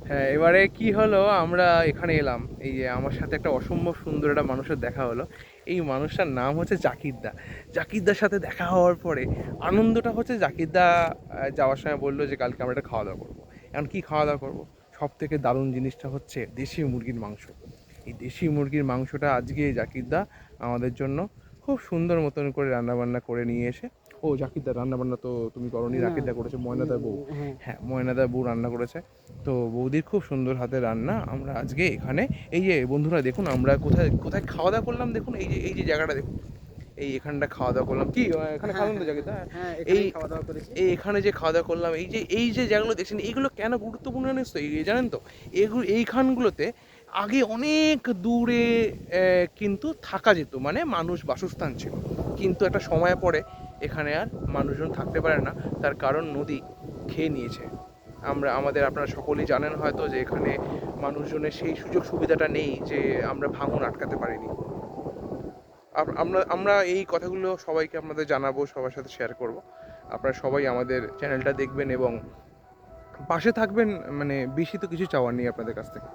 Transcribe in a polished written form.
হ্যাঁ, এবারে কি হলো, আমরা এখানে এলাম, এই যে আমার সাথে একটা অসম্ভব সুন্দর একটা মানুষের দেখা হলো। এই মানুষটার নাম হচ্ছে জাকিরদা। জাকিরদার সাথে দেখা হওয়ার পরে আনন্দটা হচ্ছে, জাকিরদা যাওয়ার সময় বললো যে কালকে আমরা একটা খাওয়া দাওয়া করবো। এখন কি খাওয়া দাওয়া করবো, সব থেকে দারুণ জিনিসটা হচ্ছে দেশি মুরগির মাংস। এই দেশি মুরগির মাংসটা আজকে জাকিরদা আমাদের জন্য খুব সুন্দর মতন করে রান্নাবান্না করে নিয়ে এসে, ও জাকিরদা রান্নাবান্না তো তুমি করনি, না। রাকিরদা করেছে, ময়নাদার বউ। হ্যাঁ। হ্যাঁ, ময়নাদার বউ রান্না করেছে। তো বৌদির খুব সুন্দর হাতে রান্না। আমরা আজকে এখানে, এই যে বন্ধুরা দেখুন আমরা কোথায় কোথায় খাওয়া দাওয়া করলাম, দেখুন এই যে জায়গাটা দেখুন, এই এখানটা খাওয়া দাওয়া করলাম। কি এখানে হ্যাঁ, খাওয়ালাম তো হ্যাঁ, জায়গাটা। হ্যাঁ, হ্যাঁ, এই এখানেই খাওয়া দাওয়া করেছি। এখানে যে খাওয়া দাওয়া করলাম, এই যে জায়গাগুলো দেখছেন, এইগুলো কেন গুরুত্বপূর্ণ জানিস তো, এই জানেন তো, এইখানগুলোতে আগে অনেক দূরে কিন্তু থাকা যেত, মানে মানুষ বাসস্থান ছিল। কিন্তু একটা সময় পরে এখানে আর মানুষজন থাকতে পারে না, তার কারণ নদী খেয়ে নিয়েছে। আপনারা সকলেই জানেন হয়তো যে এখানে মানুষজনের সেই সুযোগ সুবিধাটা নেই যে আমরা ভাঙন আটকাতে পারিনি। আমরা এই কথাগুলো সবাইকে আপনাদের জানাবো, সবার সাথে শেয়ার করব। আপনারা সবাই আমাদের চ্যানেলটা দেখবেন এবং পাশে থাকবেন, মানে বেশি তো কিছু চাওয়ার নেই আপনাদের কাছ থেকে।